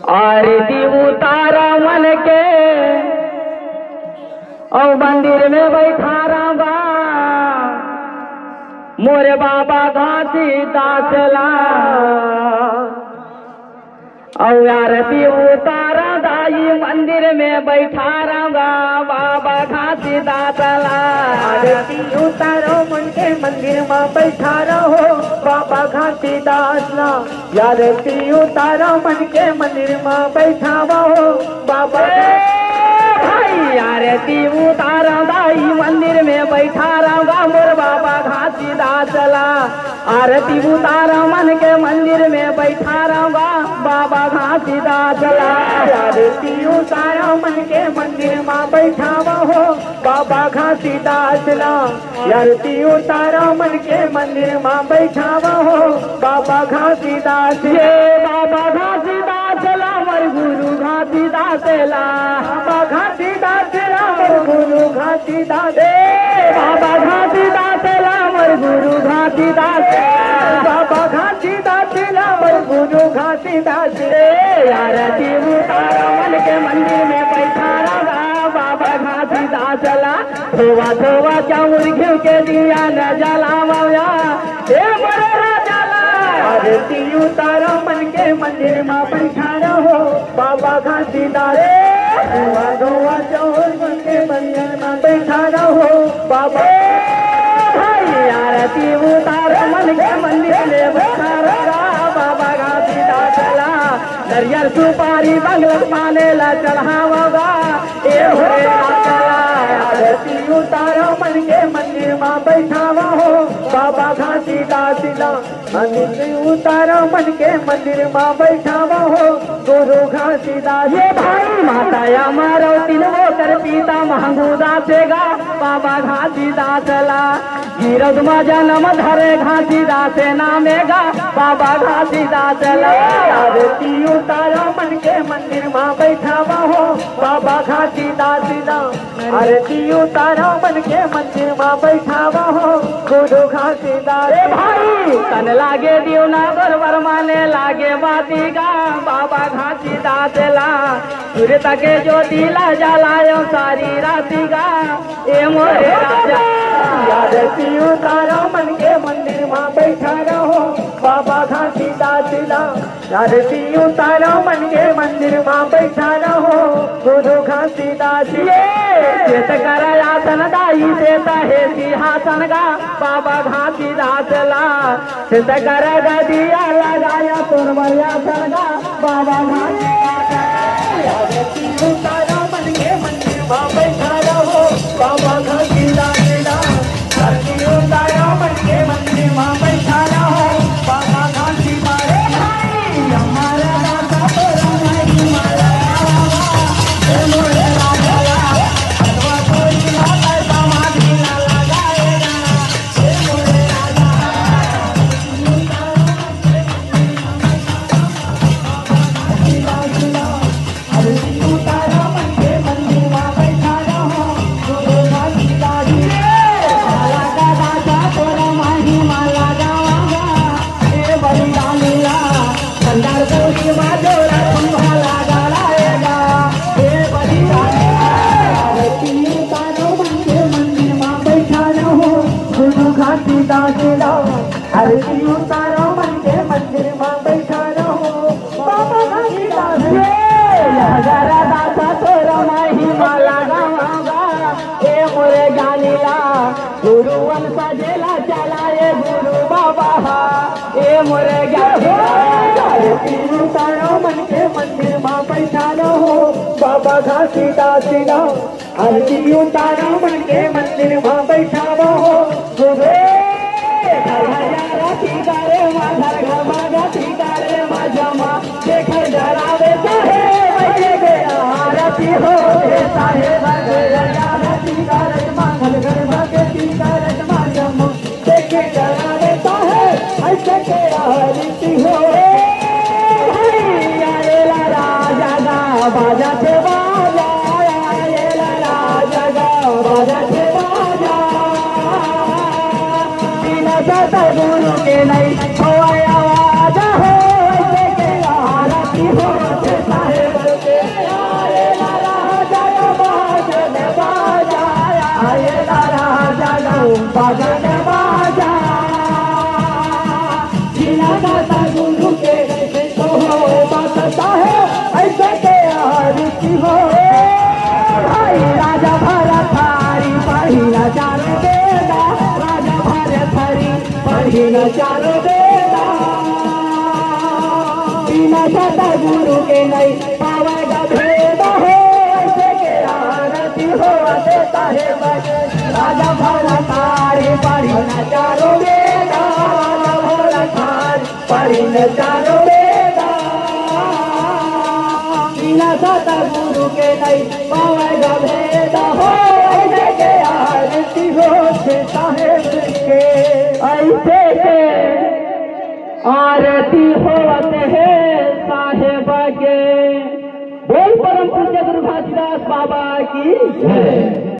आरती उतारा मन के और मंदिर में बैठा रहा मोरे बाबा घासी दासला और आरती उतारा दाई मंदिर में बैठा रहा बाबा घासी दासला। आरती उतारो मन के मंदिर में बैठा रहो बाबा घासी दासला। आरती उतारो मन के मंदिर में बैठा रहो बाबा भाई आरती उतारा दाई मंदिर में बैठा रहा मोर बाबा घासी दासला। आरती उतारा मन के मंदिर में बैठा रहा बाबा घासी दासला। आरती उतारो मन के मंदिर में बैठा रहो बाबा घासी दासला। आरती उतारो मन के मंदिर में बैठा रहो बाबा घासी दास। ये बाबा घासी दासला मोर गुरु घासी दासला। बाबा घासी दासला मोर गुरु घासी दास। बाबा घासी दासला मोर गुरु घासी दास। बाबा घासी दासला मोर गुरु घासी दास। आरती उतारा मन के मंदिर में बैठा रहा बाबा घासी दासला। धोवा धोवा चाउर घिव के दिया न जलावया हे मोरे राजला। आरती उतारो मन के मंदिर में बैठा रहो बाबा घासी दास। धोवा धोवा चाउर मन के मंदिर में बैठा रहो बाबा। भाई आरती उतारो मन के मंदिर में बैठा रहा बाबा घासी दासला। नरियल सुपारी बंगल पाने ला चढ़ावा ए मोरे राजला। आरती उतारो मन के मंदिर में बैठा रहो बाबा घासी दासला। आरती उतारो मन के मंदिर में बैठा रहो गुरु घासी दास। ये भाई माता मारो तीन वो कर पीता महंगू दासेगा बाबा घासी दासला। गिरद में जन्म धरे घासी दासे नामेगा बाबा घासी दासला। आरती उतारो मन के मंदिर में बैठा रहो बाबा घासी दासला। आरती उतारो मन के मंदिर में बैठा रहो गुरु घासी दास। भाई तन लागे दिवना गरबर माने लागे बाती गा बाबा घासी दासला। सूर्य तके ज्योति ला जलायो सारी राती गा ए मोरे राजा। आरती उतारो मन के मंदिर में बैठा रहो बाबा घासी दासला। आरती उतारो मन के मंदिर में बैठा रहो गुरु घासी दास। शेत कर आसन दाई से हे सिंहासन गा बाबा घासी दासला। शेत कर गदिया लगाया तुरमरियासन गा बाबा घासी। आरती उतारो मन के मंदिर में बैठा रहो बाबा घासी दासला। आरती उतारो मन के मंदिर में बैठा रहो बाबा घासी दास। हमारा दाता तोरा नहीं मारा मोरे राजा। अथवा कोई माता समाधि न लगाएगा हे मोरे राजा। आरती उतारो मन के मंदिर में बैठा रहो गुरु घासी दास। माला का दाता तोरा माही माला गावागा हे बलिदानिया। कंधार गौरी माधोरा तुम्हारा गाड़ाएगा हे बलिदानिया। आरती उतारो मन के मंदिर में बैठा रहो गुरु घासी दासला। आरती उतारो मन के मंदिर में बैठा रहो बाबा घासी दास। जरा दासा तोरा माही माला गावागा ए मोरे गालीला। गुरु वंश जेला चलाए गुरु बाबा ए मोरे गालीला। आरती उतारो मन के मंदिर में बैठा रहो बाबा घासी दासला। आरती उतारो मन के मंदिर में बैठा रहो गुरु। करे माधर घमागती करे मजमा देखे डरावे साहे गया आरती हो साहे आरती करे माधर घमागती करे मजमा देखे डरावे साहे ऐसे के आरती हो। राजा गा बाजा से बाजा राजा गा बाजा से बाजा। गुरु के नहीं हो आवाज हो ऐसे के हो सकता है ऐसे के आरती हो भाई राजा भरत हरी पढ़ी न चारो वेदा राजा भरत हरी पढ़ी न चारो वेदा बिना सतगुरु के नहीं पावेगा भेद हो ऐसे के आरती हो देता है बस राजा भरत हरी पढ़ी न चारो वेदा राजा भरत हरी पढ़ी न चारो वेदा बिना सतगुरु के नहीं पावेगा भेद हो ऐसे के आरती हो साहेब के ऐसे के आरती होते हैं साहेब के। बोल परम पूज्य गुरु घासीदास बाबा की जय।